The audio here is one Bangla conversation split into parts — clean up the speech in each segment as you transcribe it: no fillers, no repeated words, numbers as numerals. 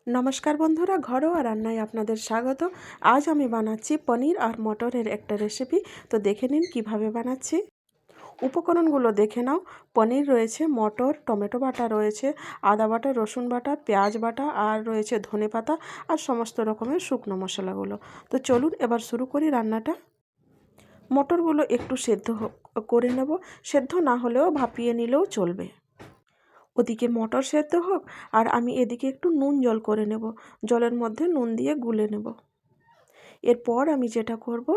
নমস্কার বন্ধুরা, ঘরোয়া রান্নায় আপনাদের স্বাগত। আজ আমি বানাচ্ছি পনির আর মটরের একটা রেসিপি। তো দেখে নিন কিভাবে বানাচ্ছি। উপকরণগুলো দেখে নাও। পনির রয়েছে, মটর, টমেটো বাটা রয়েছে, আদা বাটা, রসুন বাটা, পেঁয়াজ বাটা, আর রয়েছে ধনেপাতা আর সমস্ত রকমের শুকনো মশলাগুলো। তো চলুন এবার শুরু করি রান্নাটা। মটরগুলো একটু সেদ্ধ করে নেব। সেদ্ধ না হলেও ভাপিয়ে নিলেও চলবে। ওদিকে মটর সেদ্ধ হোক আর আমি এদিকে একটু নুন জল করে নেব। জলের মধ্যে নুন দিয়ে গুলে নেব। এরপর আমি যেটা করব,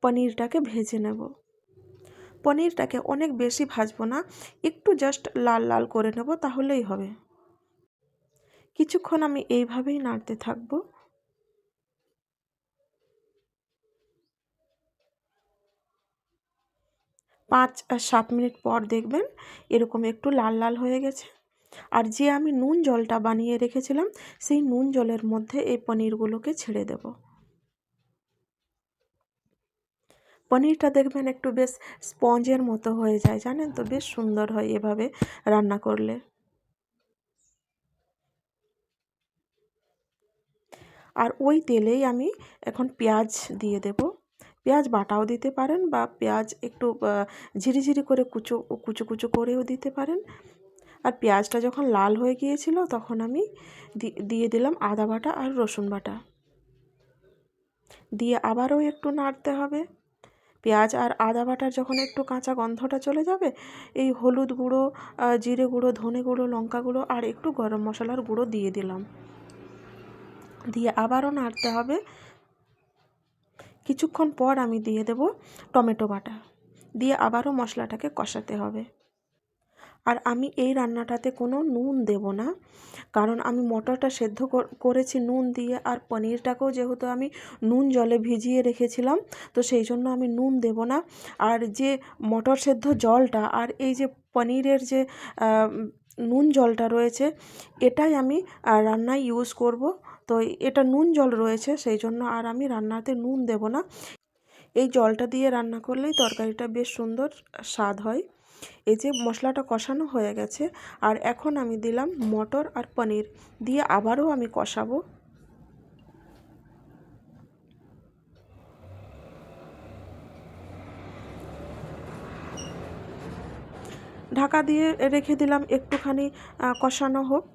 পনিরটাকে ভেজে নেব। পনিরটাকে অনেক বেশি ভাজবো না, একটু জাস্ট লাল লাল করে নেব, তাহলেই হবে। কিছুক্ষণ আমি এইভাবেই নাড়তে থাকবো। 5-7 মিনিট পর দেখবেন এরকম একটু লাল লাল হয়ে গেছে। আর যে আমি নুন জলটা বানিয়ে রেখেছিলাম, সেই নুন জলের মধ্যে এই পনিরগুলোকে ছেড়ে দেব। পনিরটা দেখবেন একটু বেশ স্পঞ্জের মতো হয়ে যায়, জানেন তো, বেশ সুন্দর হয় এভাবে রান্না করলে। আর ওই তেলেই আমি এখন পেঁয়াজ দিয়ে দেব। পেঁয়াজ বাটাও দিতে পারেন বা পেঁয়াজ একটু ঝিরিঝিরি করে কুচো কুচো কুচো করেও দিতে পারেন। আর পেঁয়াজটা যখন লাল হয়ে গিয়েছিল তখন আমি দিয়ে দিলাম আদা বাটা আর রসুন বাটা। দিয়ে আবারও একটু নাড়তে হবে। পেঁয়াজ আর আদা বাটার যখন একটু কাঁচা গন্ধটা চলে যাবে, এই হলুদ গুঁড়ো, জিরে গুঁড়ো, ধনে গুঁড়ো, লঙ্কা গুঁড়ো আর একটু গরম মশলার গুঁড়ো দিয়ে দিলাম। দিয়ে আবারও নাড়তে হবে। কিছুক্ষণ পর আমি দিয়ে দেব টমেটো বাটা। দিয়ে আবারও মশলাটাকে কষাতে হবে। আর আমি এই রান্নাটাতে কোনো নুন দেব না, কারণ আমি মটরটা সেদ্ধ করেছি নুন দিয়ে, আর পনিরটাকেও যেহেতু আমি নুন জলে ভিজিয়ে রেখেছিলাম, তো সেই জন্য আমি নুন দেব না। আর যে মটর সেদ্ধ জলটা আর এই যে পনিরের যে নুন জলটা রয়েছে, এটাই আমি রান্নায় ইউজ করব। তো এটা নুন জল রয়েছে, সেই জন্য আর আমি রান্নাতে নুন দেব না। এই জলটা দিয়ে রান্না করলেই তরকারিটা বেশ সুন্দর স্বাদ হয়। এই যে মশলাটা কষানো হয়ে গেছে, আর এখন আমি দিলাম মটর আর পনির। দিয়ে আবারও আমি কষাবো। ঢাকা দিয়ে রেখে দিলাম একটুখানি কষানো হোক।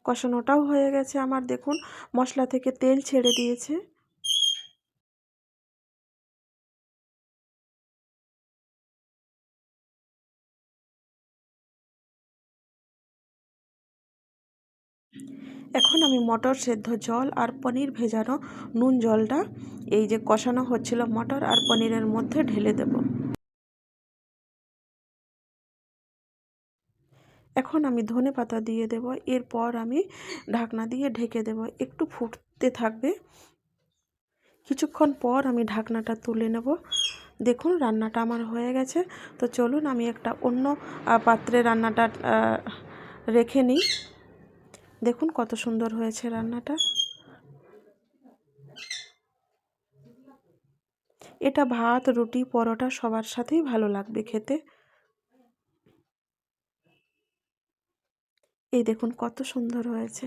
কষানোটাও হয়ে গেছে আমার, দেখুন মশলা থেকে তেল ছেড়ে দিয়েছে। এখন আমি মটর সেদ্ধ জল আর পনির ভেজানো নুন জলটা এই যে কষানো হচ্ছিল মটর আর পনিরের মধ্যে ঢেলে দেব। এখন আমি ধনেপাতা দিয়ে দেব। এরপর আমি ঢাকনা দিয়ে ঢেকে দেব, একটু ফুটতে থাকবে। কিছুক্ষণ পর আমি ঢাকনাটা তুলে নেব। দেখুন রান্নাটা আমার হয়ে গেছে। তো চলুন আমি একটা অন্য পাত্রে রান্নাটা রেখে নিই। দেখুন কত সুন্দর হয়েছে রান্নাটা। এটা ভাত, রুটি, পরোটা সবার সাথেই ভালো লাগবে খেতে। এই দেখুন কত সুন্দর হয়েছে।